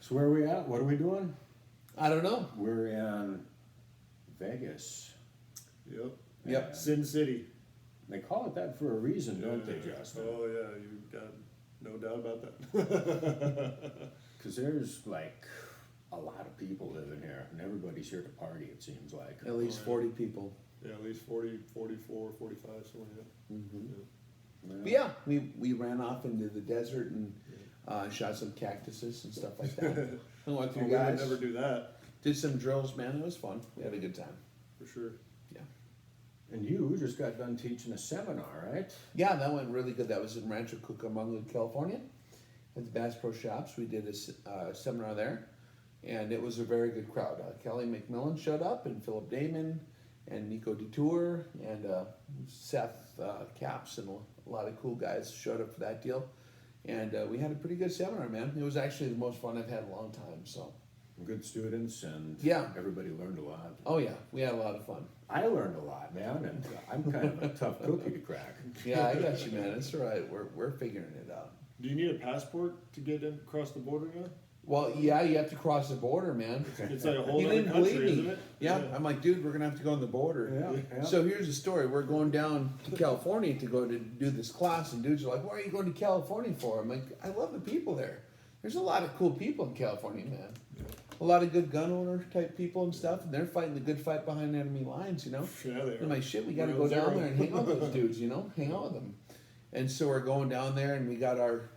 So where are we at? What are we doing? I don't know. We're in Vegas. Yep. Sin City. They call it that for a reason, don't they, Justin? Oh yeah, you got no doubt about that. Because there's like a lot of people living here, and everybody's here to party, it seems like. At least 40 people. Yeah, at least 40, 44, 45, something like that. Mm-hmm. But yeah, we ran off into the desert and shot some cactuses and stuff like that. I went through We would never do that. Did some drills, man. It was fun. We had a good time. For sure. Yeah. And you just got done teaching a seminar, right? Yeah, that went really good. That was in Rancho Cucamonga, California, at the Bass Pro Shops. We did a seminar there, and it was a very good crowd. Kelly McMillan showed up, and Philip Damon, and Nico Detour, and Seth Capps, and a lot of cool guys showed up for that deal. And we had a pretty good seminar, man. It was actually the most fun I've had in a long time. So Good students, and yeah, everybody learned a lot. Oh yeah, we had a lot of fun. I learned a lot, man, and I'm kind of a tough cookie to crack. Yeah, I got you, man. It's all right. We're figuring it out. Do you need a passport to get in, across the border now? Well, yeah, you have to cross the border, man. It's like a whole He other didn't country, believe me. isn't it? Yeah, I'm like, dude, we're gonna have to go on the border. Yeah. So here's the story. We're going down to California to go to do this class, and dudes are like, "Why are you going to California for?" I'm like, "I love the people there. There's a lot of cool people in California, man. A lot of good gun owner type people and stuff, and they're fighting the good fight behind enemy lines, you know." Yeah, they I'm are. like, shit, we got to Real go down zero. there and hang out with those dudes, you know, hang out with them. And so we're going down there, and we got our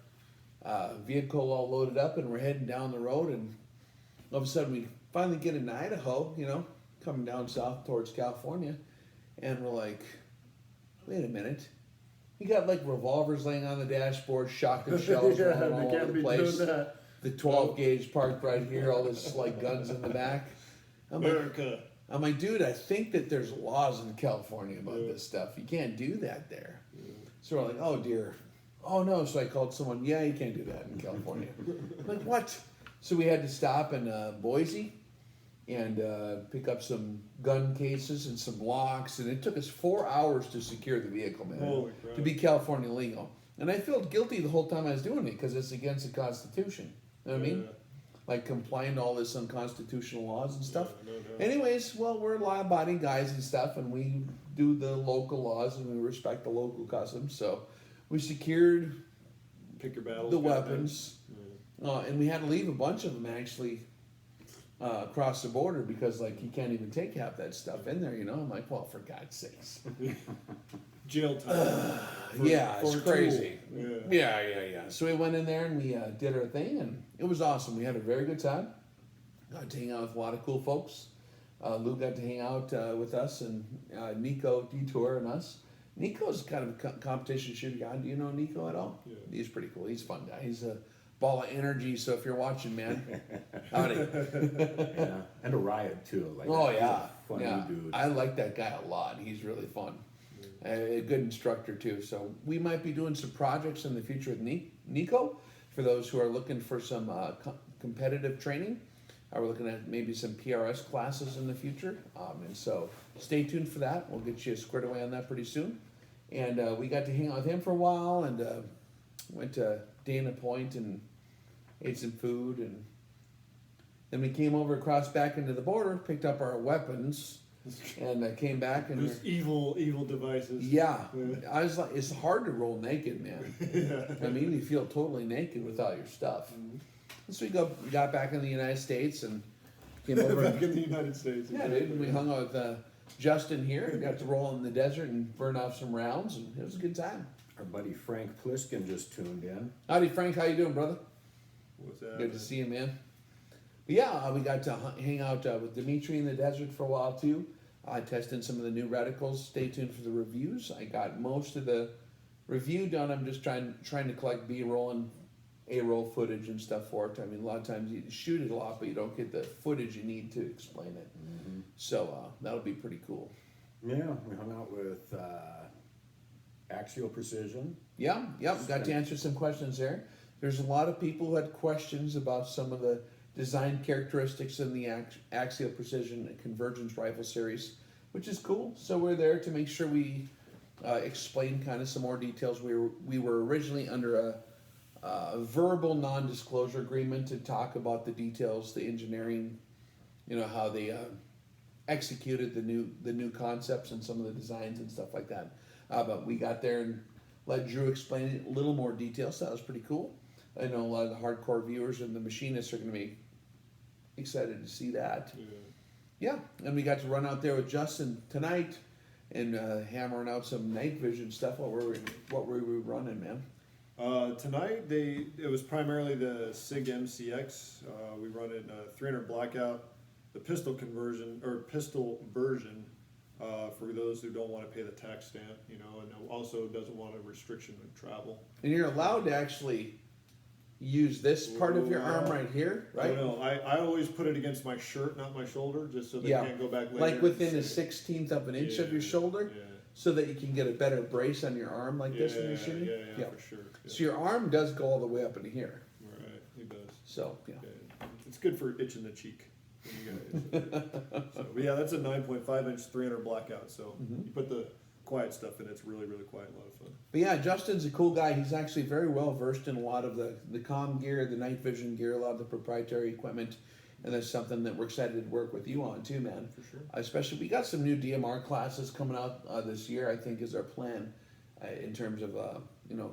vehicle all loaded up, and we're heading down the road, and all of a sudden we finally get into Idaho, you know, coming down south towards California, and we're like, wait a minute. We got like revolvers laying on the dashboard, shotgun shells Yeah, rolling they all can't over the be place. doing that. The 12 gauge parked right here, all this like guns in the back. America. I'm like, dude, I think that there's laws in California about this stuff. You can't do that there. So we're like, oh dear. Oh no. So I called someone, yeah, you can't do that in California. I'm like, what? So we had to stop in Boise and pick up some gun cases and some locks. And it took us 4 hours to secure the vehicle, man. Holy crap. To be California legal. And I felt guilty the whole time I was doing it because it's against the Constitution. You know what I mean? Like complying to all this unconstitutional laws and stuff. No doubt. Anyways, well, we're law-abiding guys and stuff, and we do the local laws and we respect the local customs. So we secured Pick your battles. the kind of weapons, and we had to leave a bunch of them actually across the border because, like, you can't even take half that stuff in there. You know, I'm like, well, for God's sakes. thing. Jail time. Yeah, for it's a crazy. tool. Yeah. So we went in there and we did our thing, and it was awesome. We had a very good time. Got to hang out with a lot of cool folks. Lou got to hang out with us, and Nico Detour and us. Nico's kind of a competition shooter guy. Do you know Nico at all? Yeah. He's pretty cool. He's a fun guy. He's a ball of energy. So if you're watching, man, howdy. Yeah. And a riot, too. Like, Oh he's a yeah, funny yeah. dude. I like that guy a lot. He's really fun. A good instructor too. So we might be doing some projects in the future with Nico for those who are looking for some competitive training. We're looking at maybe some PRS classes in the future, and so stay tuned for that. We'll get you squared away on that pretty soon. And we got to hang out with him for a while, and went to Dana Point and ate some food, and then we came over across back into the border, picked up our weapons. And I came back and Those evil devices. yeah, I was like, it's hard to roll naked, man. I mean, you feel totally naked without your stuff. And so we got back in the United States and came over. Back in the United States. Yeah, dude. And we hung out with Justin here and got to roll in the desert and burn off some rounds, and it was a good time. Our buddy Frank Pliskin just tuned in. Howdy, Frank. How you doing, brother? What's that? Good to see you, man. But yeah, we got to hang out with Dimitri in the desert for a while too. Testing some of the new reticles. Stay tuned for the reviews. I got most of the review done. I'm just trying to collect B-roll and A-roll footage and stuff for it. I mean, a lot of times you shoot it a lot, but you don't get the footage you need to explain it. So that'll be pretty cool. Yeah, we hung out with Axial Precision. Yeah, got to answer some questions there. There's a lot of people who had questions about some of the design characteristics in the Axial Precision Convergence Rifle Series, which is cool. So we're there to make sure we explain kind of some more details. We were originally under verbal non-disclosure agreement to talk about the details, the engineering, how they executed the new concepts and some of the designs and stuff like that. But we got there and let Drew explain it in a little more detail, so that was pretty cool. I know a lot of the hardcore viewers and the machinists are going to be excited to see that. Yeah, and we got to run out there with Justin tonight and hammering out some night vision stuff. What were we running, man? Tonight it was primarily the SIG MCX. We run it 300 blackout, the pistol conversion or pistol version for those who don't want to pay the tax stamp, and also doesn't want a restriction of travel. And you're allowed to actually use this part of your arm right here, right? No, I always put it against my shirt, not my shoulder, just so they can't go back later. Like within a 16th of an inch of your shoulder, so that you can get a better brace on your arm like this when you're shooting. Yeah, for sure. Yeah. So your arm does go all the way up into here. Right, it does. So, yeah. It's good for itching the cheek. So, yeah, that's a 9.5 inch 300 blackout. So you put the quiet stuff in, it's really, really quiet, a lot of fun. But yeah, Justin's a cool guy. He's actually very well versed in a lot of the comm gear, the night vision gear, a lot of the proprietary equipment. And that's something that we're excited to work with you on too, man. For sure. Especially, we got some new DMR classes coming out this year, I think is our plan in terms of,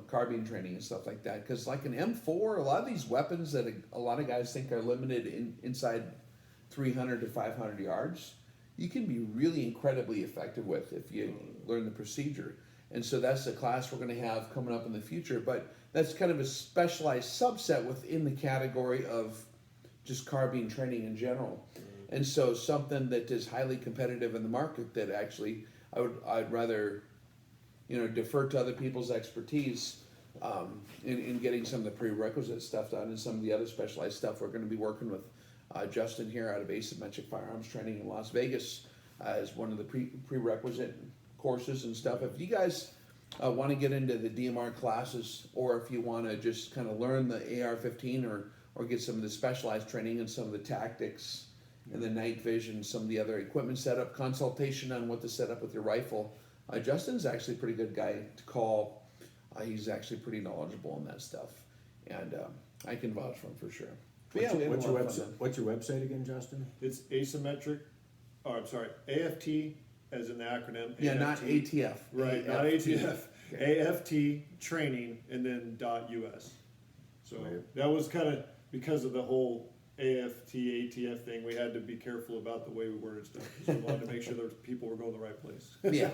carbine training and stuff like that. Because like an M4, a lot of these weapons that a lot of guys think are limited inside 300 to 500 yards, you can be really incredibly effective with if you learn the procedure. And so that's the class we're going to have coming up in the future. But that's kind of a specialized subset within the category of just carbine training in general. And so something that is highly competitive in the market that actually I'd rather defer to other people's expertise in getting some of the prerequisite stuff done and some of the other specialized stuff. We're going to be working with Justin here out of Asymmetric Firearms Training in Las Vegas as one of the prerequisite courses and stuff. If you guys want to get into the DMR classes, or if you want to just kind of learn the AR-15 or get some of the specialized training and some of the tactics and the night vision, some of the other equipment setup, consultation on what to set up with your rifle, Justin's actually a pretty good guy to call. He's actually pretty knowledgeable in that stuff, and I can vouch for him for sure. What's your website again, Justin? It's asymmetric. Oh, I'm sorry, A.F.T. as in the acronym. Yeah, not ATF. Right, A-F-T. not ATF. Okay. A.F.T. training and then .us. So that was kind of because of the whole A.F.T. ATF thing. We had to be careful about the way we worded stuff because we wanted to make sure that people were going the right place. Yeah.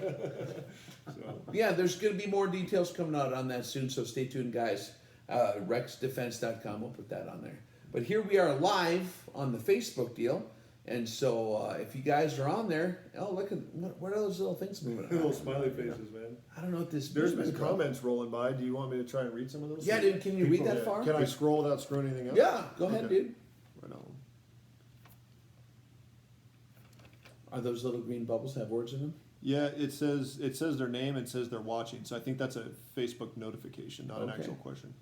So. Yeah, there's going to be more details coming out on that soon, so stay tuned, guys. RexDefense.com, we'll put that on there. But here we are live on the Facebook deal, and so if you guys are on there, look at what are those little things moving around? Little smiley faces, man. I don't know what this. There's been comments rolling by. Do you want me to try and read some of those? Yeah, dude. Can you read that far? Can I scroll without screwing anything up? Yeah, go ahead, Okay. dude. Right on. Are those little green bubbles have words in them? Yeah, it says their name and says they're watching. So I think that's a Facebook notification, not an actual question.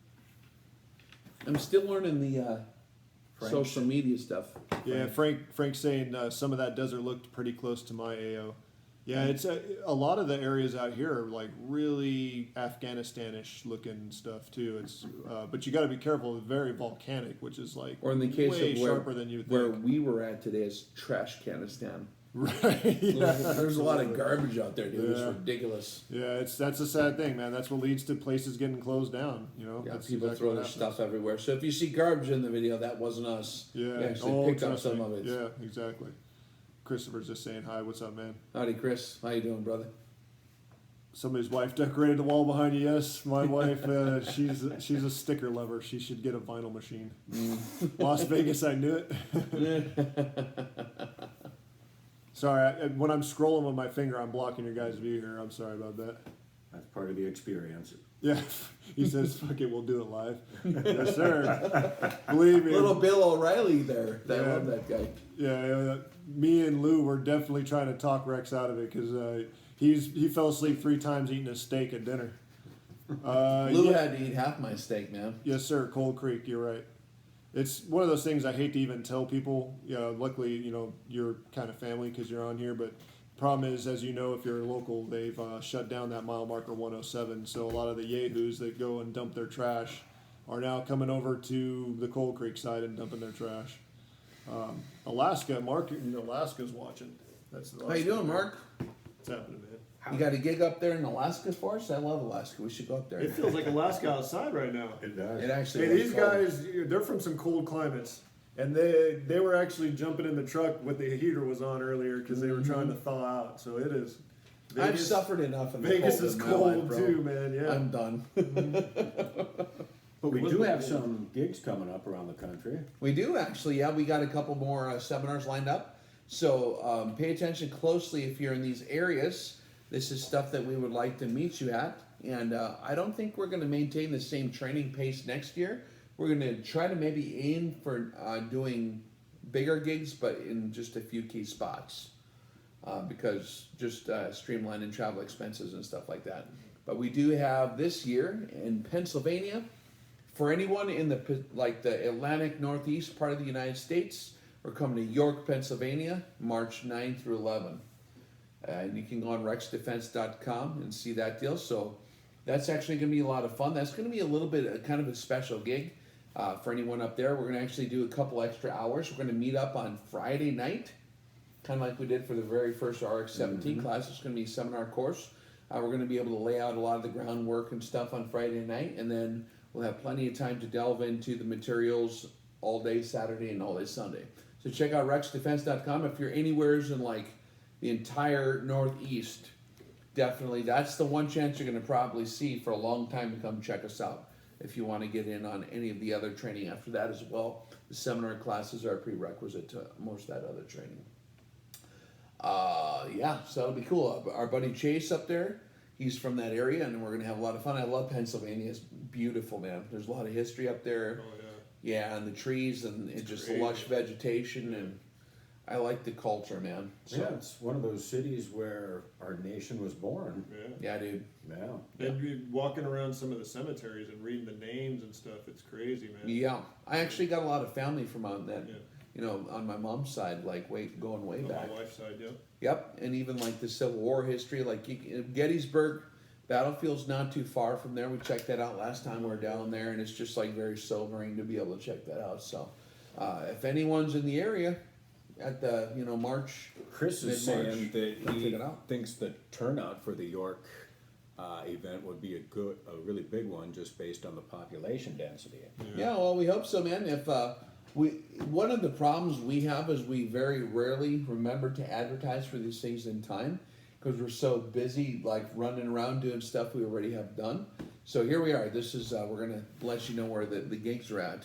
I'm still learning the social media stuff. Yeah, Frank's saying some of that desert looked pretty close to my AO. Yeah, it's a lot of the areas out here are like really Afghanistan-ish looking stuff too. It's but you got to be careful. It's very volcanic, which is like Or in the case way of sharper than you where think. we were at today is trash Canistan. Right. Yeah, There's a lot of garbage out there, dude. It's Yeah. ridiculous. Yeah, that's a sad thing, man. That's what leads to places getting closed down. Yeah, that's people exactly throw what their happens. stuff everywhere. So if you see garbage in the video, that wasn't us. Yeah, We actually picked up trust some me. of it. Yeah, exactly. Christopher's just saying hi. What's up, man? Howdy, Chris. How you doing, brother? Somebody's wife decorated the wall behind you. Yes, my wife. She's a sticker lover. She should get a vinyl machine. Las Vegas, I knew it. Sorry, when I'm scrolling with my finger, I'm blocking your guys' view here. I'm sorry about that. That's part of the experience. Yeah, he says, "Fuck it, we'll do it live." Yes, sir. Believe me. Little Bill O'Reilly there. I Yeah. love that guy. Yeah, me and Lew were definitely trying to talk Rex out of it because he fell asleep 3 times eating a steak at dinner. Lou had to eat half my steak, man. Yes, sir. Cold Creek. You're right. It's one of those things I hate to even tell people. Luckily, you're kind of family because you're on here. But problem is, as you know, if you're local, they've shut down that mile marker 107. So a lot of the yahoos that go and dump their trash are now coming over to the Coal Creek side and dumping their trash. Alaska, Mark in Alaska's watching. That's the How you doing, Mark? What's happening, man? You got a gig up there in Alaska for us? I love Alaska. We should go up there. It feels like Alaska outside right now. It does. It actually. Hey, was these cold. guys, they're from some cold climates. And they were actually jumping in the truck when the heater was on earlier because they were trying to thaw out. So it is. I've suffered enough in the Vegas cold is in my cold life, bro. too, man. Yeah. I'm done. But we do have some gigs coming up around the country. We do actually, yeah. We got a couple more seminars lined up. So pay attention closely if you're in these areas. This is stuff that we would like to meet you at. And I don't think we're going to maintain the same training pace next year. We're going to try to maybe aim for doing bigger gigs, but in just a few key spots. Because just streamlining travel expenses and stuff like that. But we do have this year in Pennsylvania, for anyone in the Atlantic Northeast part of the United States, we're coming to York, Pennsylvania, March 9 through 11. And you can go on rexdefense.com and see that deal. So that's actually going to be a lot of fun. That's going to be a little bit kind of a special gig for anyone up there. We're going to actually do a couple extra hours. We're going to meet up on Friday night, kind of like we did for the very first RX-17 class. It's going to be a seminar course. We're going to be able to lay out a lot of the groundwork and stuff on Friday night, and then we'll have plenty of time to delve into the materials all day Saturday and all day Sunday. So check out rexdefense.com. If you're anywheres in like the entire Northeast, definitely that's the one chance you're going to probably see for a long time to come check us out. If you want to get in on any of the other training after that as well, the seminar classes are a prerequisite to most of that other training. Yeah, so that'll be cool. Our buddy Chase up there, he's from that area, and we're going to have a lot of fun. I love Pennsylvania. It's beautiful, man. There's a lot of history up there. Oh, yeah. Yeah, and the trees and it's just great. lush vegetation, and I like the culture, man. So, Yeah, it's one of those cities where our nation was born. yeah, dude. Yeah. And be walking around some of the cemeteries and reading the names and stuff. It's crazy, man. Yeah, I actually got a lot of family from on that, Yeah. you know, on my mom's side, like going way On back. my wife's side, yeah. Yep, and even like the Civil War history, like Gettysburg Battlefield's not too far from there. We checked that out last time we were down there, and it's just like very sobering to be able to check that out. So, if anyone's in the area at the March, Chris is mid-March, saying that check he it out. thinks the turnout for the York event would be a really big one, just based on the population density. Yeah, well, we hope so, man. If one of the problems we have is we very rarely remember to advertise for these things in time because we're so busy, like running around doing stuff we already have done. So here we are. This is we're gonna let you know where the gigs are at.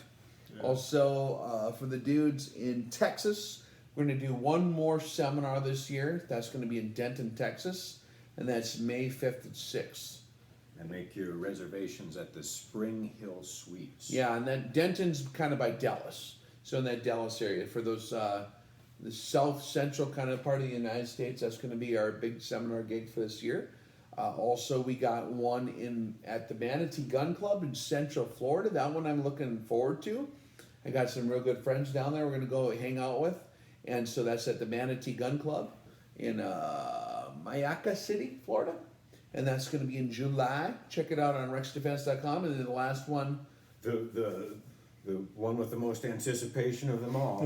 Yeah. Also, for the dudes in Texas, we're gonna do one more seminar this year. That's gonna be in Denton, Texas, and that's May 5th and 6th. And make your reservations at the Spring Hill Suites. Yeah, and then Denton's kind of by Dallas. So in that Dallas area, for those the south central kind of part of the United States, that's going to be our big seminar gig for this year. Also, we got one at the Manatee Gun Club in Central Florida. That one I'm looking forward to. I got some real good friends down there we're going to go hang out with. And so that's at the Manatee Gun Club in Mayaca City, Florida. And that's going to be in July. Check it out on rexdefense.com. And then the last one. The one with the most anticipation of them all.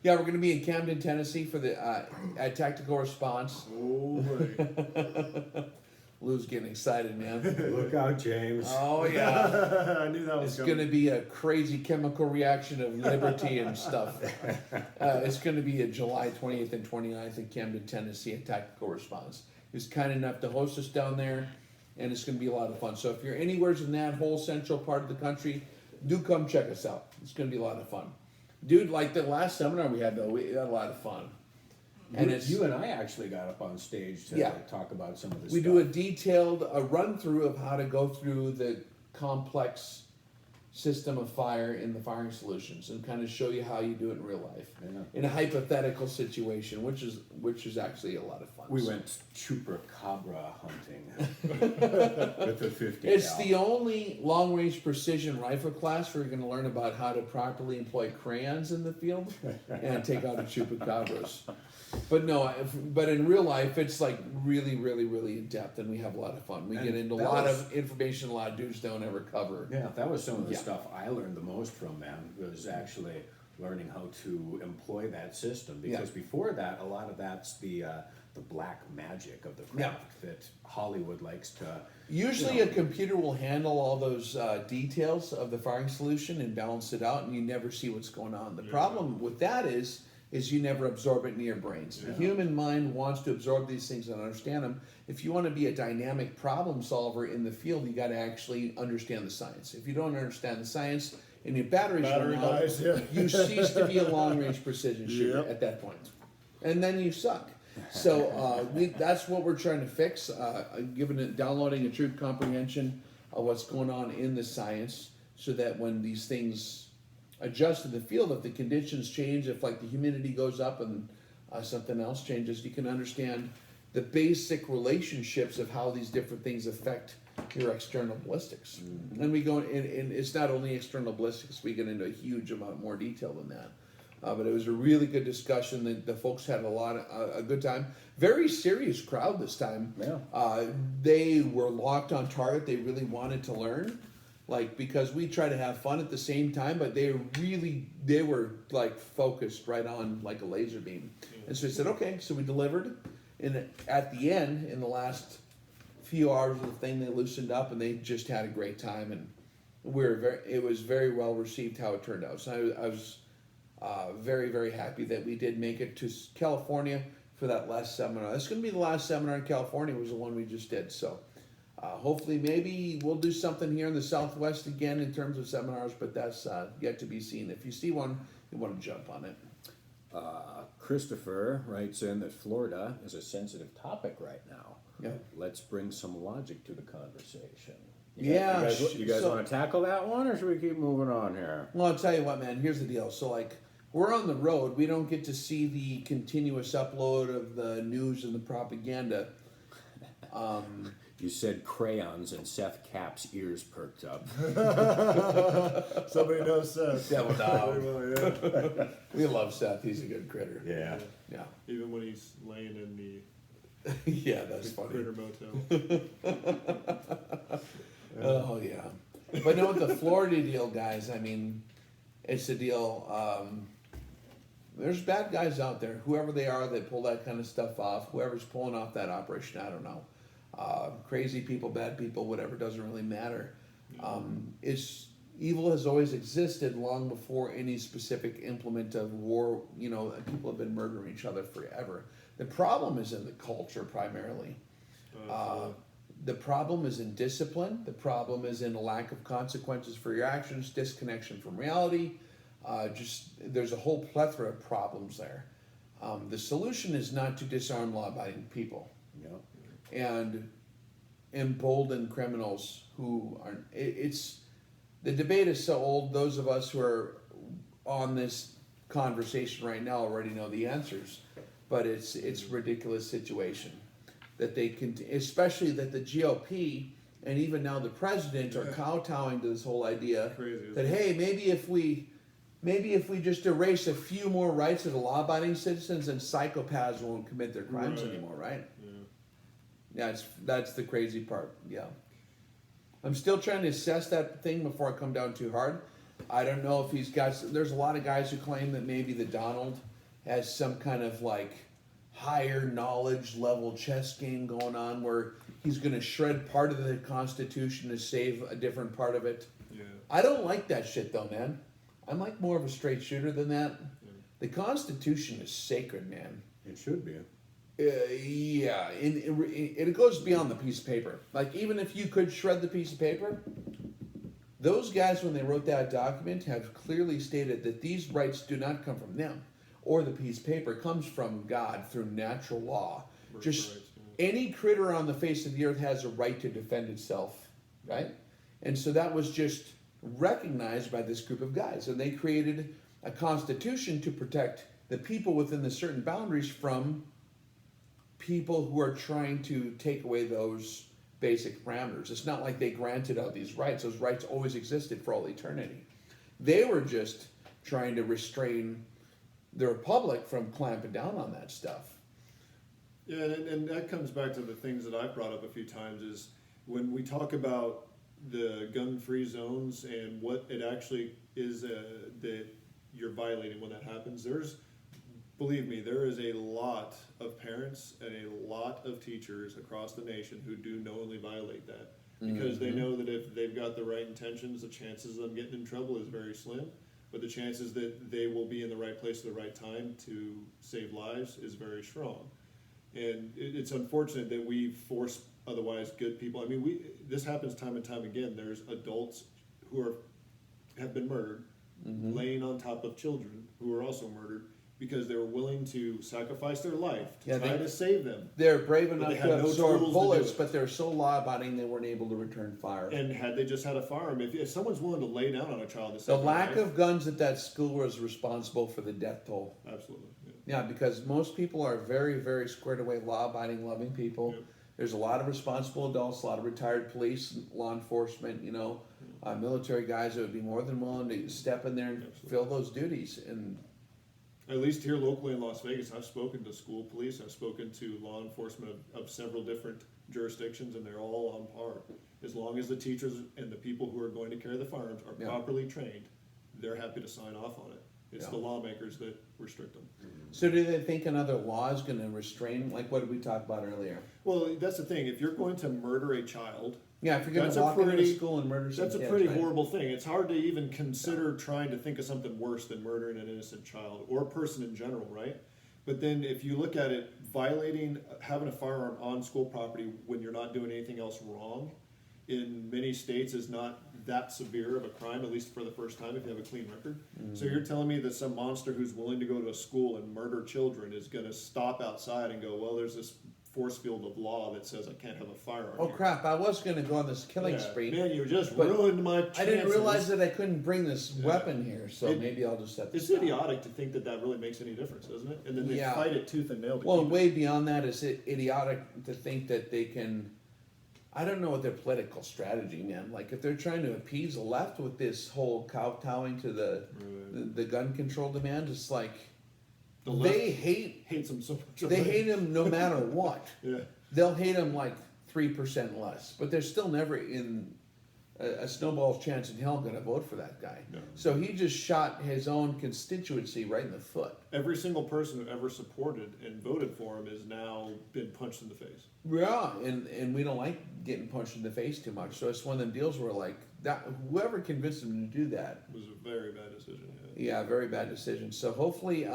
Yeah, we're going to be in Camden, Tennessee for the at Tactical Response. Oh, boy. Lou's getting excited, man. Look out, James. Oh, yeah. I knew that was It's coming. going to be a crazy chemical reaction of liberty and stuff. It's going to be July 20th and 29th in Camden, Tennessee at Tactical Response. He was kind enough to host us down there, and it's going to be a lot of fun. So if you're anywhere in that whole central part of the country, do come check us out. It's going to be a lot of fun. Dude, like the last seminar we had, though, we had a lot of fun. And You and I actually got up on stage to talk about some of this we stuff. do a detailed run-through of how to go through the complex system of fire in the firing solutions and kind of show you how you do it in real life Yeah. in a hypothetical situation, which is actually a lot of fun. We went chupacabra hunting with the 50 It's cal. the only long-range precision rifle class where you're going to learn about how to properly employ crayons in the field and take out the chupacabras. But no, but in real life, it's like really, really, really in depth, and we have a lot of fun. We And get into a that lot was- of information a lot of dudes don't ever cover. Yeah, that was some of the Yeah. stuff I learned the most from them, was actually learning how to employ that system. Because before that, a lot of that's the black magic of the craft that Hollywood likes to. Usually a computer will handle all those details of the firing solution and balance it out, and you never see what's going on. The problem with that is you never absorb it into your brains. The human mind wants to absorb these things and understand them. If you want to be a dynamic problem solver in the field, you got to actually understand the science. If you don't understand the science and your battery's Battery run out, dies, yeah. you cease to be a long-range precision shooter Yep. at that point. And then you suck. So that's what we're trying to fix, downloading a true comprehension of what's going on in the science, so that when these things adjust in the field, if the conditions change, if like the humidity goes up and something else changes, you can understand the basic relationships of how these different things affect your external ballistics. And we go and it's not only external ballistics, we get into a huge amount more detail than that. But it was a really good discussion. The folks had a good time. Very serious crowd this time. Yeah. They were locked on target. They really wanted to learn, like, because we try to have fun at the same time, but they were like focused right on like a laser beam. And so we said, okay. So we delivered, and at the end, in the last few hours of the thing, they loosened up and they just had a great time. And it was very well received how it turned out. So I was very, very happy that we did make it to California for that last seminar. That's going to be the last seminar in California, was the one we just did. So hopefully maybe we'll do something here in the Southwest again in terms of seminars, but that's yet to be seen. If you see one, you want to jump on it. Christopher writes in that Florida is a sensitive topic right now. Yeah. Let's bring some logic to the conversation. Yeah, You guys so- want to tackle that one, or should we keep moving on here? Well, I'll tell you what, man, here's the deal. So, like, we're on the road. We don't get to see the continuous upload of the news and the propaganda. You said crayons, and Seth Cap's ears perked up. Somebody knows Seth. Devil dog. Very well, yeah. We love Seth. He's a good critter. Yeah. Yeah. Even when he's laying in the Yeah, that's funny. critter motel. Oh, yeah. But no, the Florida deal, guys, I mean, it's a deal. There's bad guys out there, whoever they are, that pull that kind of stuff off. Whoever's pulling off that operation, I don't know. Crazy people, bad people, whatever, doesn't really matter. Evil has always existed long before any specific implement of war. You know, people have been murdering each other forever. The problem is in the culture primarily. The problem is in discipline. The problem is in a lack of consequences for your actions, disconnection from reality. There's a whole plethora of problems there. The solution is not to disarm law-abiding people and embolden criminals who are. The debate is so old. Those of us who are on this conversation right now already know the answers, but it's a ridiculous situation that they can, especially that the GOP and even now the president are kowtowing to this whole idea that, hey, maybe if we just erase a few more rights of the law-abiding citizens, and psychopaths won't commit their crimes anymore, right? Yeah, that's the crazy part. Yeah, I'm still trying to assess that thing before I come down too hard. I don't know if he's got. There's a lot of guys who claim that maybe the Donald has some kind of like higher knowledge level chess game going on where he's going to shred part of the Constitution to save a different part of it. Yeah. I don't like that shit though, man. I'm like more of a straight shooter than that. The Constitution is sacred, man. It should be. Yeah, it goes beyond the piece of paper. Like, even if you could shred the piece of paper, those guys, when they wrote that document, have clearly stated that these rights do not come from them or the piece of paper. It comes from God through natural law. Just any critter on the face of the earth has a right to defend itself, right? And so that was just recognized by this group of guys. And they created a constitution to protect the people within the certain boundaries from people who are trying to take away those basic parameters. It's not like they granted out these rights. Those rights always existed for all eternity. They were just trying to restrain the Republic from clamping down on that stuff. Yeah, and that comes back to the things that I've brought up a few times is when we talk about the gun-free zones and what it actually is that you're violating when that happens, believe me, there is a lot of parents and a lot of teachers across the nation who do knowingly violate that because they know that if they've got the right intentions, the chances of them getting in trouble is very slim, but the chances that they will be in the right place at the right time to save lives is very strong. And it's unfortunate that we force otherwise good people. I mean, this happens time and time again. There's adults who have been murdered, laying on top of children who are also murdered because they were willing to sacrifice their life to try to save them. They're brave enough to absorb bullets, to but they're so law-abiding they weren't able to return fire. And had they just had a firearm, if someone's willing to lay down on a child, the lack of guns at that school was responsible for the death toll. Absolutely. Yeah, because most people are very, very squared away, law-abiding, loving people. Yep. There's a lot of responsible adults, a lot of retired police, law enforcement, military guys that would be more than willing to step in there and fill those duties. And at least here locally in Las Vegas, I've spoken to school police, I've spoken to law enforcement of several different jurisdictions, and they're all on par. As long as the teachers and the people who are going to carry the firearms are properly trained, they're happy to sign off on it. It's the lawmakers that restrict them. So do they think another law is going to restrain, like what did we talk about earlier? Well, that's the thing. If you're going to murder a child, yeah, if you're going to walk into a school and murder some kids, that's a pretty horrible thing. It's hard to even consider trying to think of something worse than murdering an innocent child or a person in general, right? But then if you look at it, having a firearm on school property when you're not doing anything else wrong, in many states is not that severe of a crime, at least for the first time if you have a clean record. So you're telling me that some monster who's willing to go to a school and murder children is going to stop outside and go, well, there's this force field of law that says I can't have a firearm. Oh, crap, I was going to go on this killing spree. Man, you just ruined my chances. I didn't realize that I couldn't bring this weapon here, so maybe I'll just have to stop. Idiotic to think that really makes any difference, doesn't it? And then they fight it tooth and nail to Well, way beyond that, is it idiotic to think that they can... I don't know what their political strategy, man. Like, if they're trying to appease the left with this whole kowtowing to the gun control demand, it's like they hates them so much. They hate him no matter what. They'll hate him like 3% less, but they're still never in a snowball's chance in hell going to vote for that guy. No. So he just shot his own constituency right in the foot. Every single person who ever supported and voted for him has now been punched in the face. Yeah, and we don't like getting punched in the face too much. So it's one of them deals where like that whoever convinced him to do that was a very bad decision. Yeah, very bad decision. So hopefully,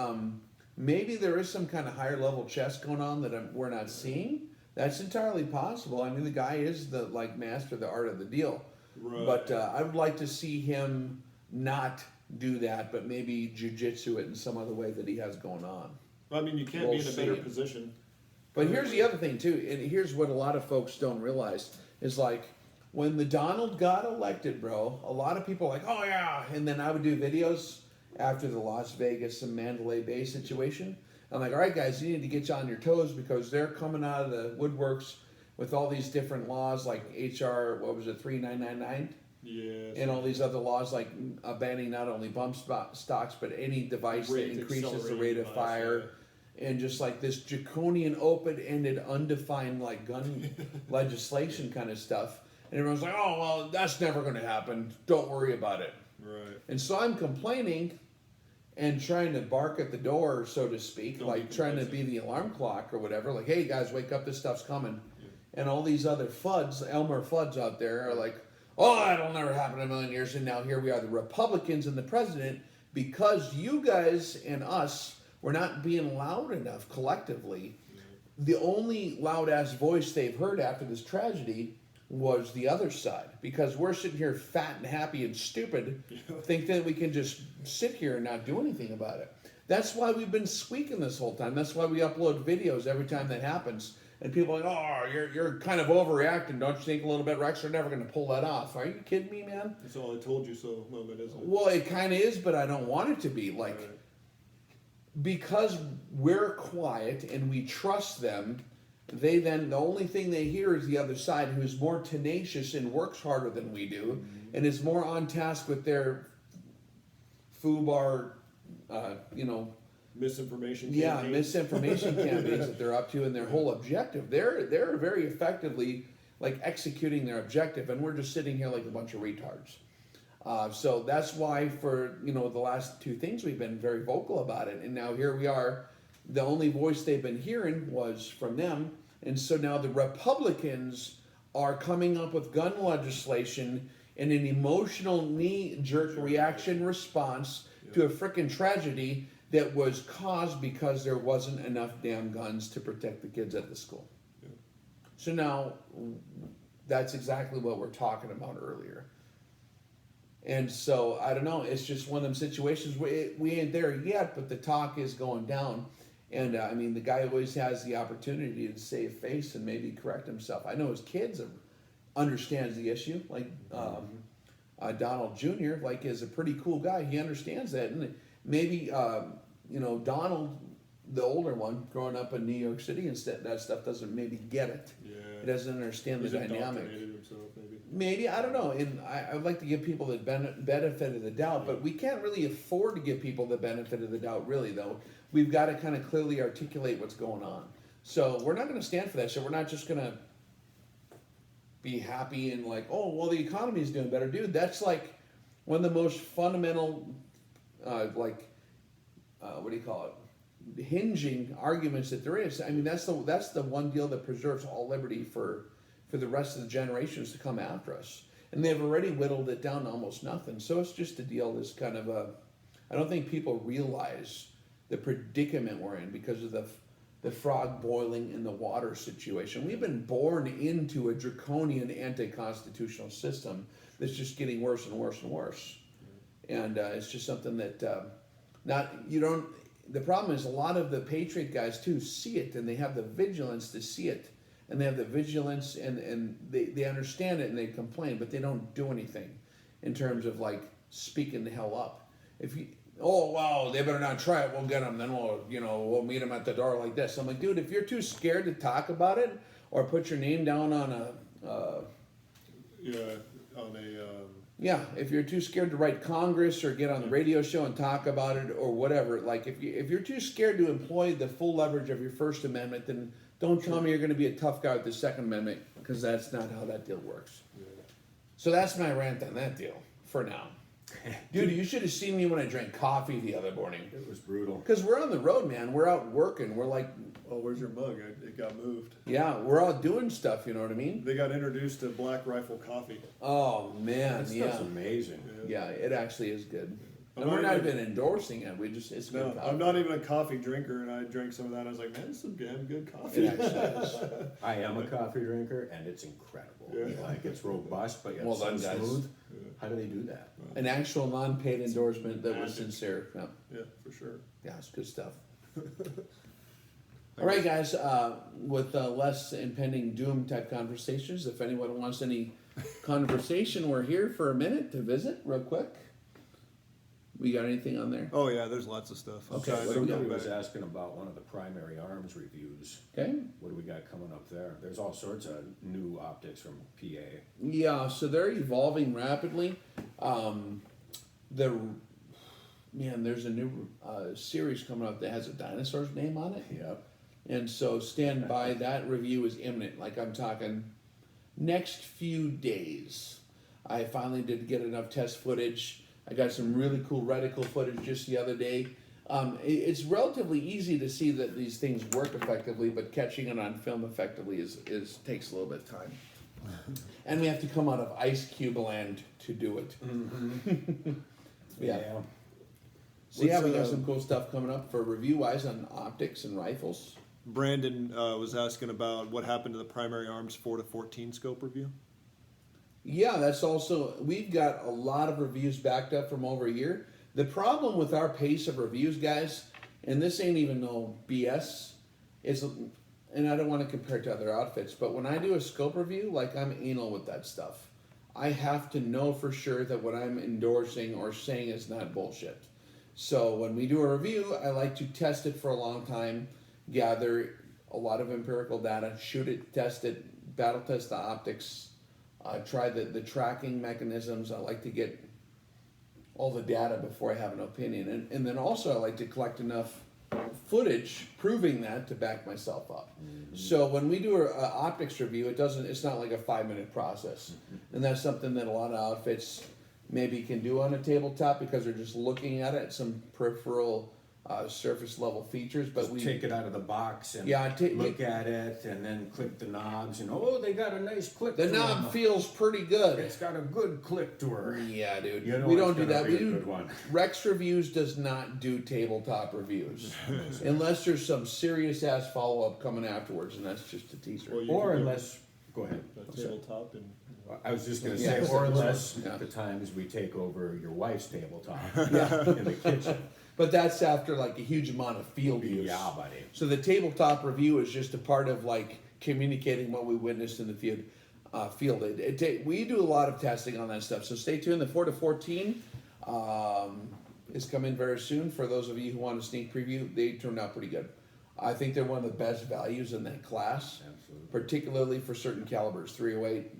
maybe there is some kind of higher level chess going on that we're not seeing. That's entirely possible. I mean, the guy is the master of the art of the deal. Right. But I would like to see him not do that, but maybe jujitsu it in some other way that he has going on. I mean, you can't be in a better position. But here's the other thing, too, and here's what a lot of folks don't realize, is like, when the Donald got elected, bro, a lot of people are like, oh, yeah, and then I would do videos after the Las Vegas and Mandalay Bay situation. I'm like, all right, guys, you need to get you on your toes because they're coming out of the woodworks with all these different laws like HR, 3999? Yes. And all these other laws like banning not only bump stocks, but any device that increases the rate of fire. And just like this draconian, open-ended, undefined gun legislation kind of stuff. And everyone's like, oh, well, that's never going to happen. Don't worry about it. Right. And so I'm complaining and trying to bark at the door, so to speak, trying to be the alarm clock or whatever. Like, hey, guys, wake up, this stuff's coming. And all these other Elmer Fuds out there are like, oh, that'll never happen in a million years. And now here we are, the Republicans and the president, because you guys and us were not being loud enough collectively. The only loud-ass voice they've heard after this tragedy was the other side. Because we're sitting here fat and happy and stupid, think that we can just sit here and not do anything about it. That's why we've been squeaking this whole time. That's why we upload videos every time that happens. And people are like, oh, you're kind of overreacting. Don't you think a little bit, Rex? They're never going to pull that off. Are you kidding me, man? It's all I told you so moment, isn't it? Well, it kind of is, but I don't want it to be. Like, Right. because we're quiet and we trust them, they then, the only thing they hear is the other side, who's more tenacious and works harder than we do, and is more on task with their FUBAR, Misinformation yeah, campaigns. misinformation campaigns that they're up to, and their whole objective. They're very effectively like executing their objective, and we're just sitting here like a bunch of retards. So that's why for the last two things we've been very vocal about it, and now here we are. The only voice they've been hearing was from them, and so now the Republicans are coming up with gun legislation in an emotional knee-jerk reaction response to a frickin' tragedy that was caused because there wasn't enough damn guns to protect the kids at the school. Yeah. So now, that's exactly what we're talking about earlier. And so, I don't know, it's just one of them situations where we ain't there yet, but the talk is going down. And I mean, the guy always has the opportunity to save face and maybe correct himself. I know his kids understands the issue, like Donald Jr., like, is a pretty cool guy. He understands that. And maybe, Donald, the older one, growing up in New York City and that stuff, doesn't maybe get it. Yeah. He doesn't understand He's the dynamic. indoctrinated himself, maybe. Maybe, I don't know. And I would like to give people the benefit of the doubt, but we can't really afford to give people the benefit of the doubt, really, though. We've got to kind of clearly articulate what's going on. So we're not going to stand for that shit. We're not just going to be happy and like, oh, well, the economy is doing better. Dude, that's like one of the most fundamental, what do you call it? Hinging arguments that there is. I mean, that's the one deal that preserves all liberty for the rest of the generations to come after us. And they've already whittled it down to almost nothing. So it's just a deal that's kind of I don't think people realize the predicament we're in because of the frog boiling in the water situation. We've been born into a draconian anti-constitutional system that's just getting worse and worse and worse. And it's just something that the problem is a lot of the Patriot guys too see it, and they have the vigilance to see it, and they have the vigilance and they understand it and they complain, but they don't do anything in terms of like speaking the hell up. If you, oh wow, they better not try it, we'll get them, then we'll meet them at the door like this. I'm like, dude, if you're too scared to talk about it or put your name down on if you're too scared to write Congress or get on the radio show and talk about it or whatever, like if you're too scared to employ the full leverage of your First Amendment, then don't tell me you're going to be a tough guy with the Second Amendment, because that's not how that deal works. Yeah. So that's my rant on that deal for now. Dude, you should have seen me when I drank coffee the other morning. It was brutal. Because we're on the road, man. We're out working. We're like, Oh, where's your mug? It got moved. yeah, we're out doing stuff, you know what I mean? They got introduced to Black Rifle Coffee. Oh, man, That yeah. stuff's amazing. Yeah, it actually is good. I'm And we're not not even- even endorsing it. It's No, good I'm coffee. not even a coffee drinker, and I drank some of that. And I was like, man, this is some damn good coffee. It actually is. I am a coffee drinker, and it's incredible. Yeah. Like, it's robust, but yet Well so done, guys. smooth. Yeah. How do they do that? An actual non-paid endorsement that was Magic. sincere. Yeah, Yeah, for sure. yeah, it's good stuff. All right, guys, with less impending doom type conversations, if anyone wants any conversation, we're here for a minute to visit real quick. We got anything on there? Oh yeah, there's lots of stuff. Okay, Trying to what do we go Somebody back. was asking about one of the primary arms reviews. Okay. What do we got coming up there? There's all sorts of new optics from PA. Yeah, so they're evolving rapidly. There's a new series coming up that has a dinosaur's name on it. Yep. And so stand by, that review is imminent. Like, I'm talking next few days. I finally did get enough test footage. I got some really cool reticle footage just the other day. It's relatively easy to see that these things work effectively, but catching it on film effectively is takes a little bit of time. And we have to come out of ice cube land to do it. Yeah. So yeah, we got some cool stuff coming up for review-wise on optics and rifles. Brandon was asking about what happened to the primary arms 4 to 14 scope review. Yeah, that's also, we've got a lot of reviews backed up from over a year. The problem with our pace of reviews, guys, and this ain't even no BS, is, and I don't want to compare it to other outfits, but when I do a scope review, like I'm anal with that stuff. I have to know for sure that what I'm endorsing or saying is not bullshit. So when we do a review, I like to test it for a long time, gather a lot of empirical data, shoot it, test it, battle test the optics, try the tracking mechanisms. I like to get all the data before I have an opinion. And then also I like to collect enough footage proving that to back myself up. So when we do an optics review, it's not like a 5-minute process. And that's something that a lot of outfits maybe can do on a tabletop because they're just looking at it, some peripheral surface level features, but we take it out of the box and look at it and then click the knobs and they got a nice click. The knob feels pretty good. It's got a good click to her. Yeah, dude. You know we don't do that. We do Rex Reviews does not do tabletop reviews unless there's some serious ass follow up coming afterwards, and that's just a teaser. Well, or unless go ahead. Tabletop and. I was just going to say, or unless the times we take over your wife's tabletop in the kitchen. But that's after like a huge amount of field use. Yeah, buddy. So the tabletop review is just a part of like communicating what we witnessed in the field. We do a lot of testing on that stuff. So stay tuned. The 4 to 14 is coming very soon. For those of you who want a sneak preview, they turned out pretty good. I think they're one of the best values in that class, Absolutely. Particularly for certain calibers, 308,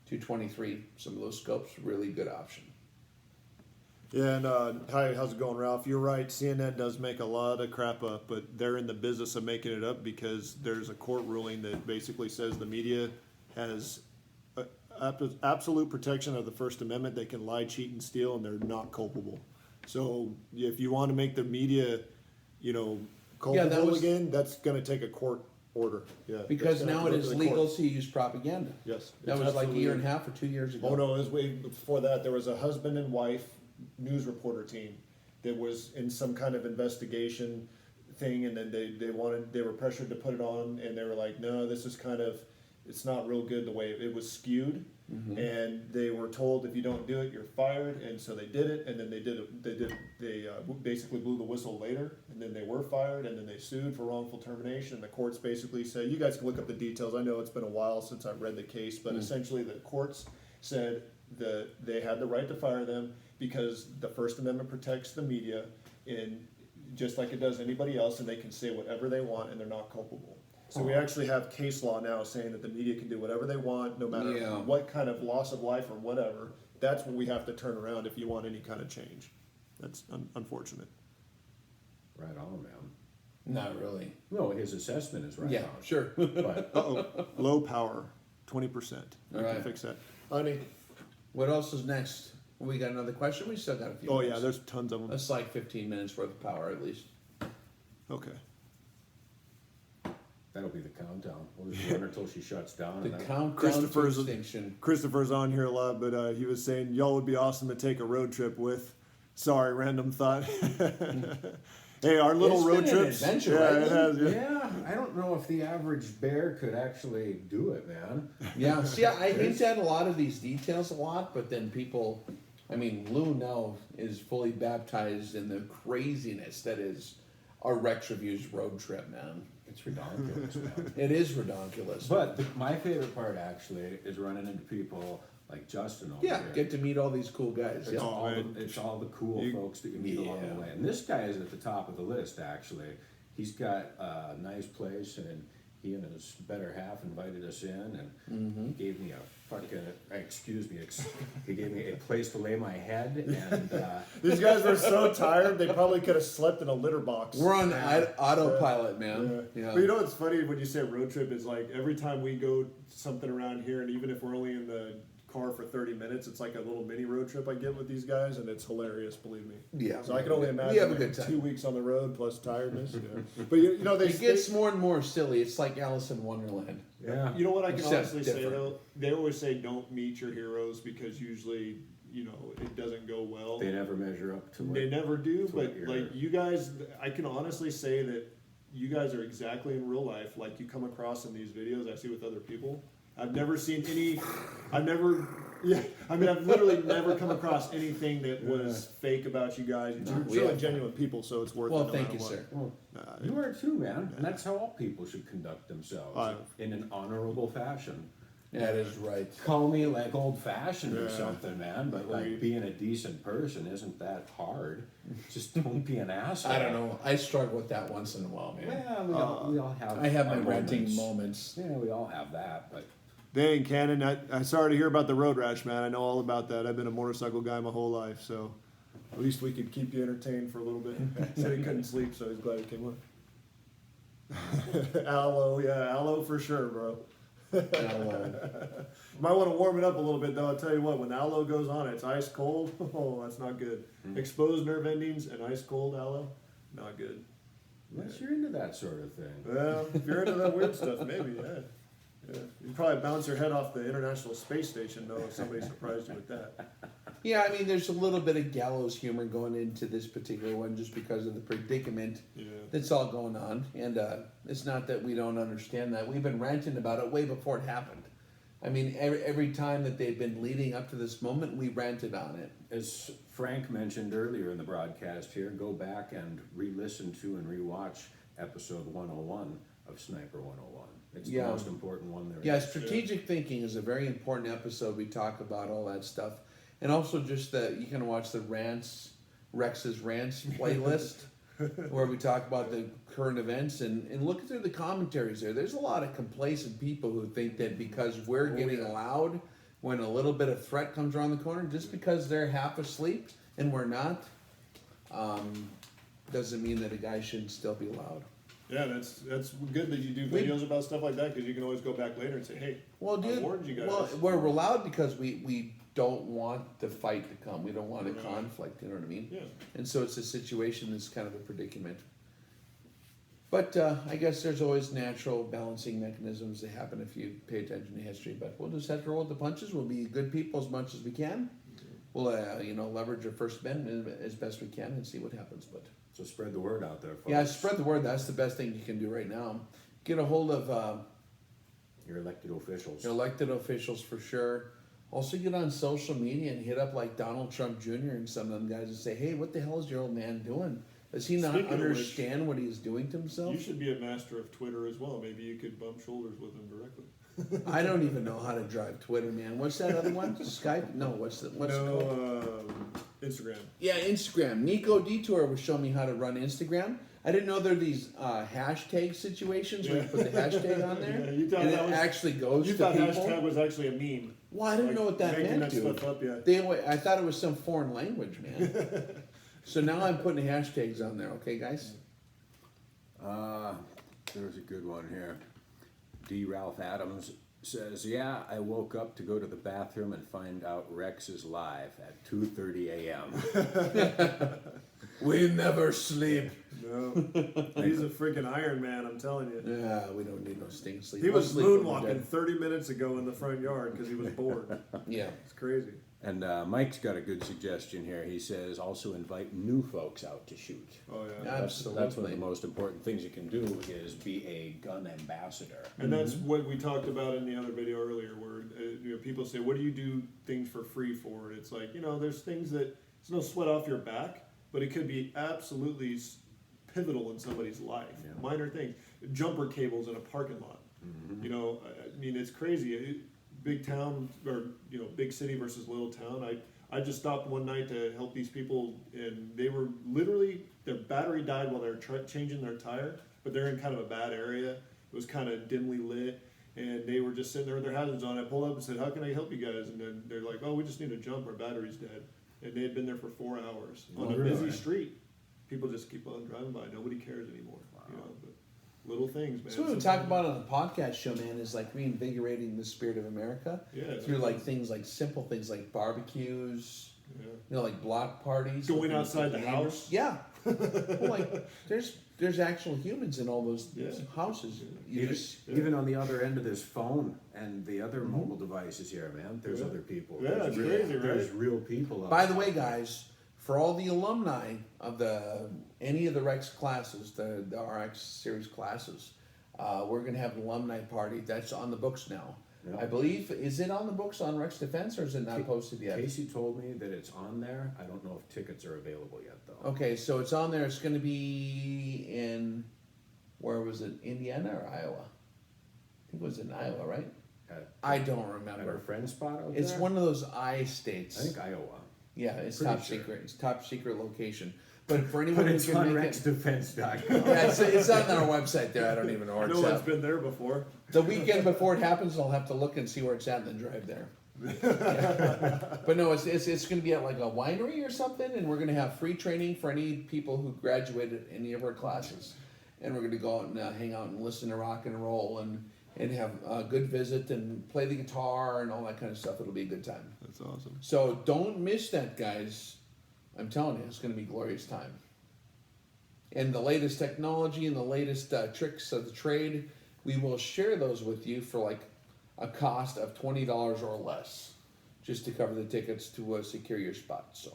223. Some of those scopes, really good option. Yeah, and hi, how's it going, Ralph? You're right. CNN does make a lot of crap up, but they're in the business of making it up because there's a court ruling that basically says the media has absolute protection of the First Amendment. They can lie, cheat, and steal, and they're not culpable. So if you want to make the media, culpable again, that's going to take a court order. Yeah, because now it is legal to use propaganda. Yes, that was like a year and a half or 2 years ago. Oh no, it was way before that. There was a husband and wife news reporter team that was in some kind of investigation thing, and then they were pressured to put it on, and they were like, no, this is it's not real good the way it was skewed. And they were told, if you don't do it, you're fired. And so they did it, and then they basically blew the whistle later, and then they were fired, and then they sued for wrongful termination. And the courts basically said, you guys can look up the details. I know it's been a while since I've read the case, but essentially the courts said that they had the right to fire them because the First Amendment protects the media in just like it does anybody else, and they can say whatever they want, and they're not culpable. So we actually have case law now saying that the media can do whatever they want, no matter what kind of loss of life or whatever. That's what we have to turn around if you want any kind of change. That's unfortunate. Right on, man. Not really. No, his assessment is right on. Sure. But Low power, 20%. All right. Can fix that. Honey. What else is next? We got another question? We still got a few Oh, minutes. yeah, there's tons of them. That's like 15 minutes worth of power at least. Okay. that'll be the countdown. We'll just run her until she shuts down. The And then, countdown to extinction. Christopher's on here a lot, but he was saying y'all would be awesome to take a road trip with. Sorry, random thought. Hey, our little It's road been an trips. adventure, Yeah, right? it has. Yeah. yeah, I don't know if the average bear could actually do it, man. Yeah, see, I hint at a lot of these details a lot, but then people, I mean, Lew now is fully baptized in the craziness that is our Rex Reviews road trip, man. It's ridiculous, man. It is ridiculous. But my favorite part actually is running into people like Justin over yeah, here. get to meet all these cool guys. It's, Yeah. it's all the cool folks that you meet along the way. And this guy is at the top of the list, actually. He's got a nice place, and he and his better half invited us in, and he gave me a fucking, he gave me a place to lay my head, and These guys were so tired, they probably could have slept in a litter box. We're on autopilot, man. Yeah. But you know what's funny when you say road trip is like every time we go something around here, and even if we're only in the car for 30 minutes, it's like a little mini road trip I get with these guys, and it's hilarious, believe me. Yeah. So I can only imagine we have a good time. 2 weeks on the road plus tiredness. Yeah. But you know It gets more and more silly. It's like Alice in Wonderland. yeah. You know what I can Except honestly say different. though? They always say don't meet your heroes because usually, you know, it doesn't go well. They never measure up to They what. never do, what but you're- like you guys, I can honestly say that you guys are exactly in real life like you come across in these videos I see with other people. I've never seen any, I've never Yeah, I mean, I've literally never come across anything that was fake about you guys. You're we really have- genuine people, so it's worth it. Well, no thank matter you, what. sir. Well, you are too, man. And that's how all people should conduct themselves in an honorable fashion. That is right. Call me like old-fashioned or Yeah. something, man, but like Agreed. being a decent person isn't that hard. Just don't be an asshole. I don't know. I struggle with that once in a while, man. Well, we all have. I have my our ranting moments. Yeah, we all have that, but Dang, Cannon, I'm sorry to hear about the road rash, man. I know all about that. I've been a motorcycle guy my whole life, so at least we could keep you entertained for a little bit. Said he couldn't sleep, so he's glad he came on. Aloe, yeah, aloe for sure, bro. Might want to warm it up a little bit, though. I'll tell you what, when aloe goes on, it's ice cold. Oh, that's not good. Exposed nerve endings and ice cold aloe, not good. unless you're into that sort of thing. Well, if you're into that weird stuff, maybe, yeah. Yeah. You'd probably bounce your head off the International Space Station, though, if somebody surprised you with that. Yeah, I mean, there's a little bit of gallows humor going into this particular one just because of the predicament Yeah. that's all going on. And it's not that we don't understand that. We've been ranting about it way before it happened. I mean, every time that they've been leading up to this moment, we ranted on it. As Frank mentioned earlier in the broadcast here, go back and re-listen to and re-watch episode 101 of Sniper 101. It's Yeah. the most important one there Yeah, is. strategic thinking is a very important episode. We talk about all that stuff. And also just that you can watch the Rex's Rants playlist, where we talk about the current events and look through the commentaries there. There's a lot of complacent people who think that because we're getting loud when a little bit of threat comes around the corner, just because they're half asleep and we're not, doesn't mean that a guy shouldn't still be loud. Yeah, that's good that you do videos about stuff like that, because you can always go back later and say, hey, Well, I dude, warned you guys. well, we're loud because we don't want the fight to come. We don't want a conflict, you know what I mean? Yeah. And so it's a situation that's kind of a predicament. But I guess there's always natural balancing mechanisms that happen if you pay attention to history. But we'll just have to roll with the punches. We'll be good people as much as we can. We'll, leverage our first men as best we can and see what happens. But So spread the word out there, folks. yeah, spread the word. That's the best thing you can do right now. Get a hold of Your elected officials. your elected officials for sure. Also get on social media and hit up like Donald Trump Jr. and some of them guys and say, hey, what the hell is your old man doing? Does he not Speaking of understand what he's doing to himself? You should be a master of Twitter as well. Maybe you could bump shoulders with him directly. I don't even know how to drive Twitter, man. What's that other one? Skype? No, what's it called? Instagram. Yeah, Instagram. Nico Detour was showing me how to run Instagram. I didn't know there are these hashtag situations where you put the hashtag on there Yeah, you thought and that it was- actually goes You to thought people. hashtag was actually a meme. Well, I didn't Like, know what that making meant, that dude. stuff up, yeah. I thought it was some foreign language, man. So now I'm putting hashtags on there, okay, guys? There's a good one here. D. Ralph Adams says, yeah, I woke up to go to the bathroom and find out Rex is live at 2:30 a.m. We never sleep. No. He's a freaking Iron Man, I'm telling you. Yeah, we don't need no stink sleep. He We'll was sleep when we're moonwalking dead. 30 minutes ago in the front yard because he was bored. Yeah. It's crazy. And Mike's got a good suggestion here. He says also invite new folks out to shoot. Oh, yeah. That's one Absolutely. of the most important things you can do is be a gun ambassador. And that's what we talked about in the other video earlier, where people say, "What do you do things for free for?" And it's like, there's things that it's no sweat off your back, but it could be absolutely pivotal in somebody's life. Yeah. Minor things, jumper cables in a parking lot. I mean, it's crazy. Big town or big city versus little town. I just stopped one night to help these people, and they were literally their battery died while they were changing their tire, but they're in kind of a bad area. It was kind of dimly lit, and they were just sitting there with their hazards on. I pulled up and said, "How can I help you guys?" And then they're like, "Oh, we just need a jump. Our battery's dead." And they had been there for 4 hours on a busy really? street. People just keep on driving by. Nobody cares anymore. But little things, man. So what we talk about on the podcast show, man, is like reinvigorating the spirit of America through like things like simple things like barbecues, like block parties. Going with outside the neighbors. house. Yeah. Well, like there's actual humans in all those houses. You just Even on the other end of this phone and the other mobile devices here, man, there's other people. Yeah, There's it's real- crazy, right? There's real people. By the way, guys, for all the alumni of any of the Rex classes, the RX series classes, we're gonna have an alumni party that's on the books now. Yeah. I believe, is it on the books on Rex Defense or is it not posted yet? Casey told me that it's on there. I don't know if tickets are available yet, though. Okay, so it's on there. It's going to be in, where was it? Indiana or Iowa? I think it was in Iowa, right? I don't At our remember. friend spot out It's there? one of those I states. I think Iowa. Yeah, it's Pretty top sure. secret. It's top secret location. But for anyone But who it's can on make it, rexdefense.com. yeah, it's on our website there. I don't even know where No it's one's at. been there before. The weekend before it happens, I'll have to look and see where it's at and then drive there. Yeah. But no, it's going to be at like a winery or something, and we're going to have free training for any people who graduated any of our classes, and we're going to go out and hang out and listen to rock and roll and have a good visit and play the guitar and all that kind of stuff. It'll be a good time. That's awesome. So don't miss that, guys. I'm telling you, it's going to be a glorious time. And the latest technology and the latest tricks of the trade, we will share those with you for like a cost of $20 or less, just to cover the tickets to secure your spot. So,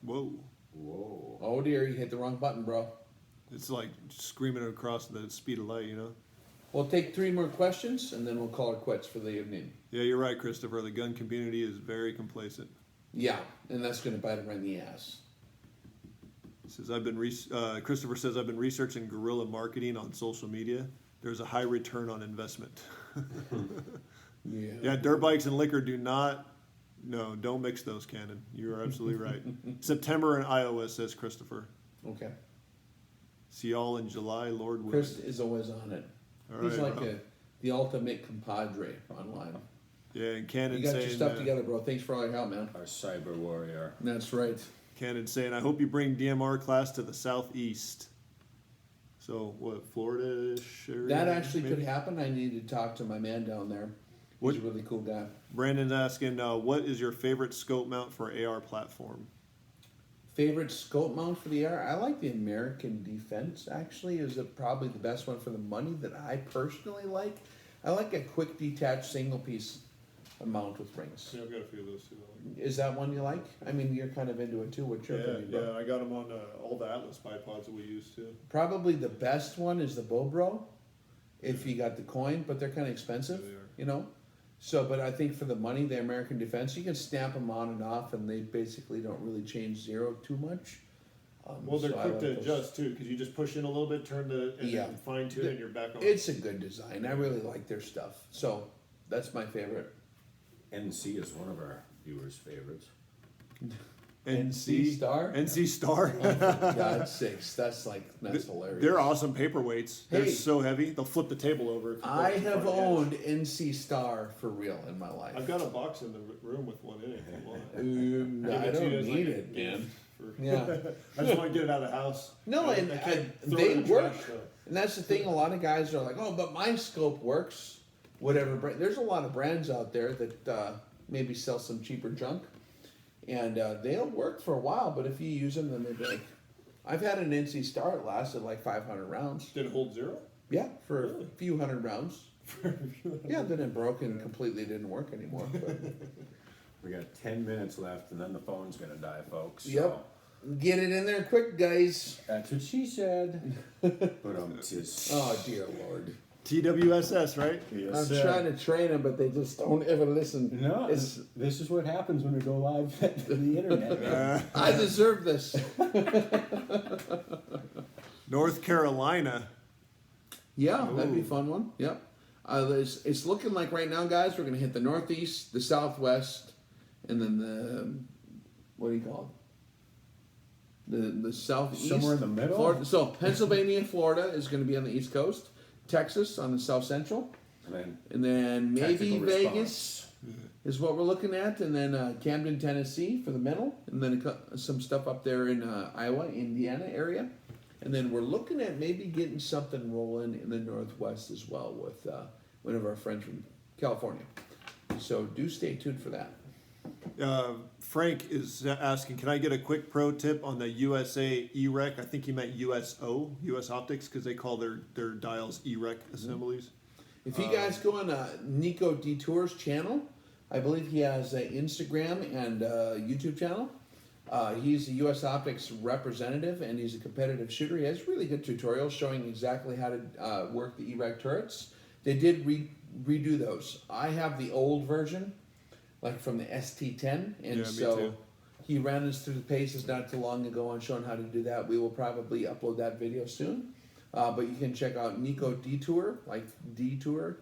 Whoa. Whoa. oh dear, you hit the wrong button, bro. It's like screaming across the speed of light, you know? We'll take 3 more questions and then we'll call it quits for the evening. Yeah, you're right, Christopher. The gun community is very complacent. Yeah, and that's going to bite him right in the ass. Says Christopher says I've been researching guerrilla marketing on social media. There's a high return on investment. Yeah. Yeah, dirt bikes and liquor don't mix those, Cannon. You are absolutely right. September in Iowa, says Christopher. Okay. See y'all in July, Lord willing. Chris is always on it. All He's right, like the ultimate compadre online. Yeah, and Cannon You got saying, your stuff together, bro. Thanks for all your help, man. Our cyber warrior. That's right. Cannon saying, I hope you bring DMR class to the southeast. So what, Florida-ish area? That actually maybe? could happen. I need to talk to my man down there. He's What- a really cool guy. Brandon's asking, what is your favorite scope mount for AR platform? Favorite scope mount for the AR? I like the American Defense, actually, is probably the best one for the money that I personally like. I like a quick detached single piece mount with rings. Yeah, I've got a few of those too. Is that one you like? I mean, you're kind of into it too. What's your opinion, bro? I got them on all the Atlas bipods that we use too. Probably the best one is the Bobro, if you got the coin, but they're kind of expensive, Yeah, they are. you know? So, but I think for the money, the American Defense, you can snap them on and off, and they basically don't really change zero too much. Well, they're So I quick like to those. adjust too, because you just push in a little bit, turn and fine tune it, and you're back on. It's a good design. I really like their stuff. So that's my favorite. NC is one of our viewers' favorites. NC Star? NC Star. Oh, for God's sakes, that's hilarious. They're awesome paperweights. They're Hey. so heavy, they'll flip the table over. If you I put it have front edge. owned NC Star for real in my life. I've got a box in the room with one in it. If you want. I Give it to you don't as need like a it, gift man. for- Yeah. I just want to get it out of the house. No, and can't throw they it in the work. trash, so. And that's the thing. A lot of guys are like, "Oh, but my scope works." Whatever. There's a lot of brands out there that maybe sell some cheaper junk, and they'll work for a while. But if you use them, then they'll be like, "I've had an NC Star. It lasted like 500 rounds." Did it hold zero? Yeah, for Really? a few hundred rounds. Yeah, then it broke and completely didn't work anymore. But We got 10 minutes left, and then the phone's gonna die, folks. So Yep. Get it in there quick, guys. that's what she said. But just. Oh dear Lord. TWSS, right? I'm trying to train them, but they just don't ever listen. No, It's- this is what happens when we go live to the internet. I deserve this. North Carolina. Yeah, that'd be a Ooh. fun one. Yep. It's looking like right now, guys, we're going to hit the Northeast, the Southwest, and then the, what do you call it? The Southeast. Somewhere in the middle? Florida. So Pennsylvania and Florida is going to be on the East Coast. Texas on the South Central. And then maybe Tactical Vegas is what we're looking at. And then Camden, Tennessee for the middle. And then some stuff up there in Iowa, Indiana area. And then we're looking at maybe getting something rolling in the Northwest as well with one of our friends from California. So do stay tuned for that. Frank is asking, can I get a quick pro tip on the USA E-Rec? I think he meant USO, US Optics, because they call their dials E-Rec assemblies. If you guys go on Nico Detour's channel, I believe he has an Instagram and YouTube channel. He's a US Optics representative and he's a competitive shooter. He has really good tutorials showing exactly how to work the E-Rec turrets. They did redo those. I have the old version, like from the ST10, and Yeah, me so too. he ran us through the paces not too long ago on showing how to do that. We will probably upload that video soon. But you can check out Nico Detour, like Detour,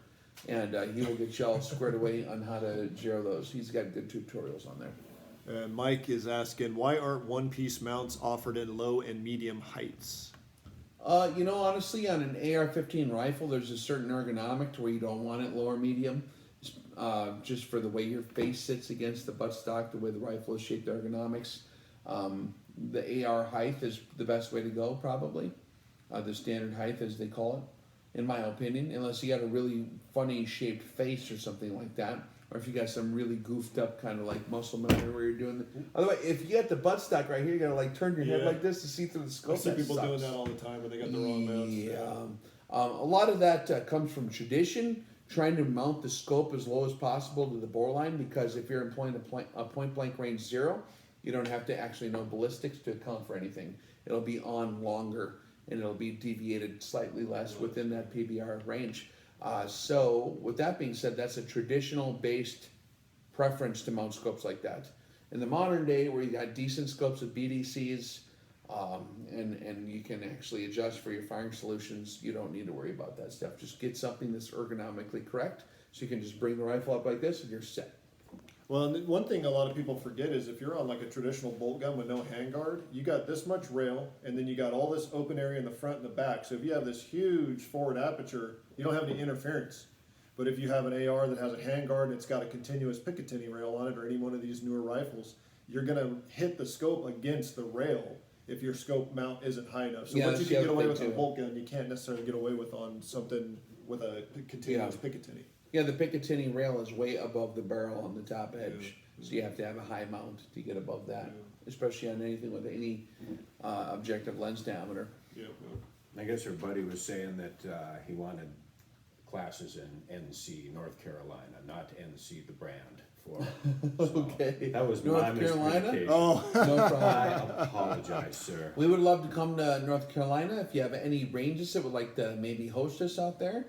and he will get you all squared away on how to zero those. He's got good tutorials on there. Mike is asking, why aren't one-piece mounts offered in low and medium heights? You know, honestly, on an AR-15 rifle, there's a certain ergonomic to where you don't want it low or medium, just for the way your face sits against the buttstock, the way the rifle is shaped, ergonomics. The AR height is the best way to go, probably. The standard height, as they call it, in my opinion, unless you got a really funny shaped face or something like that, or if you got some really goofed up kind of like muscle memory where you're doing the. Otherwise, if you got the buttstock right here, you gotta like turn your head Yeah. like this to see through the scope. I see That people sucks. doing that all the time where they got the wrong mounts. Yeah. A lot of that comes from tradition, trying to mount the scope as low as possible to the bore line, because if you're employing a point blank range 0, you don't have to actually know ballistics to account for anything. It'll be on longer, and it'll be deviated slightly less within that PBR range. So with that being said, that's a traditional based preference to mount scopes like that. In the modern day, where you got decent scopes with BDCs, and you can actually adjust for your firing solutions, you don't need to worry about that stuff. Just get something that's ergonomically correct, so you can just bring the rifle up like this and you're set. Well, and one thing a lot of people forget is if you're on like a traditional bolt gun with no handguard, you got this much rail, and then you got all this open area in the front and the back. So if you have this huge forward aperture, you don't have any interference. But if you have an AR that has a handguard and it's got a continuous Picatinny rail on it, or any one of these newer rifles, you're gonna hit the scope against the rail if your scope mount isn't high enough. So Yeah, what you that's can the get other away thing, with on a too. bolt gun, you can't necessarily get away with on something with a continuous Picatinny. Yeah, the Picatinny rail is way above the barrel on the top edge, so you have to have a high mount to get above that, especially on anything with any objective lens diameter. Yeah. I guess her buddy was saying that he wanted classes in NC, North Carolina, not NC the brand. Okay. That was North my Carolina? miscommunication. Oh, No I problem. apologize, sir. We would love to come to North Carolina. If you have any ranges that would like to maybe host us out there,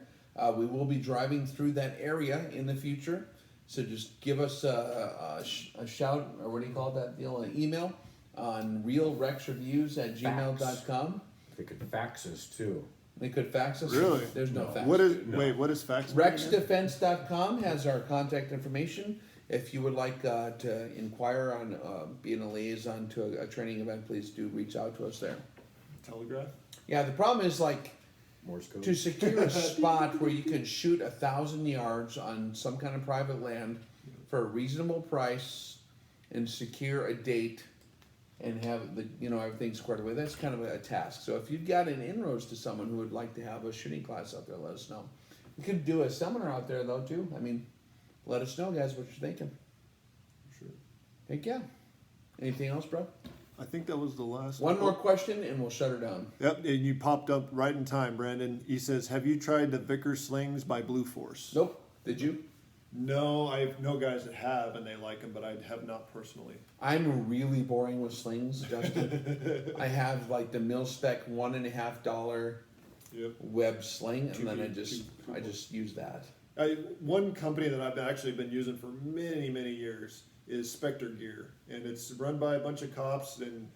we will be driving through that area in the future. So just give us a shout, or what do you call that deal, an email on realrexreviews@gmail.com. They could fax us too. They could fax us. Really? There's no fax. what is? No. Wait, what is fax? Rexdefense.com has our contact information. If you would like to inquire on being a liaison to a training event, please do reach out to us there. Telegraph. Yeah, the problem is like Morse code. to secure a spot where you can shoot 1,000 yards on some kind of private land for a reasonable price and secure a date and have the everything squared away. That's kind of a task. So if you've got an inroads to someone who would like to have a shooting class out there, let us know. We could do a seminar out there though too. I mean, let us know, guys, what you're thinking. Sure. Heck yeah. Anything else, bro? I think that was the last One more question and we'll shut her down. Yep, and you popped up right in time, Brandon. He says, "Have you tried the Vickers slings by Blue Force?" Nope. Did you? No, I know guys that have, and they like them, but I have not personally. I'm really boring with slings, Justin. I have like the mil spec $1.50 Yep. web sling, and then I Cheapy. just use that. One company that I've actually been using for many, many years is Spectre Gear, and it's run by a bunch of cops and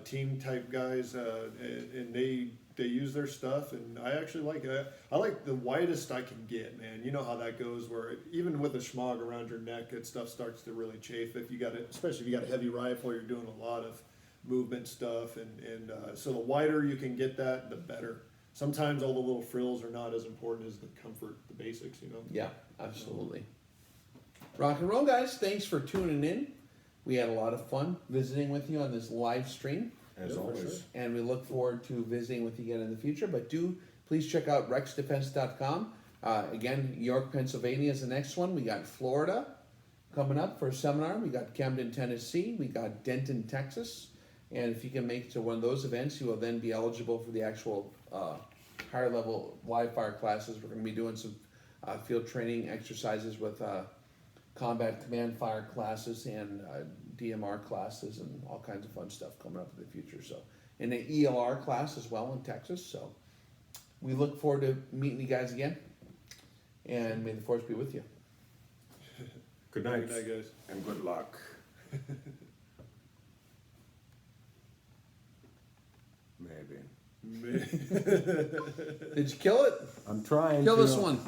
team type guys, and they use their stuff, and I actually like it. I like the widest I can get, man. You know how that goes, where even with a schmog around your neck, that stuff starts to really chafe. If you got it, especially if you got a heavy rifle, you're doing a lot of movement stuff, and so the wider you can get that, the better. Sometimes all the little frills are not as important as the comfort, the basics, you know. Yeah, absolutely. Rock and roll, guys. Thanks for tuning in. We had a lot of fun visiting with you on this live stream, As Yeah, for always. sure. and we look forward to visiting with you again in the future. But do please check out rexdefense.com. Again, York, Pennsylvania is the next one. We got Florida coming up for a seminar. We got Camden, Tennessee. We got Denton, Texas. And if you can make it to one of those events, you will then be eligible for the actual higher level live fire classes. We're going to be doing some field training exercises with combat command fire classes and DMR classes and all kinds of fun stuff coming up in the future. So, and an ELR class as well in Texas. So, we look forward to meeting you guys again. and may the force be with you. Good night. Good night, guys. And good luck. Maybe. Did you kill it? I'm trying Kill to. this one.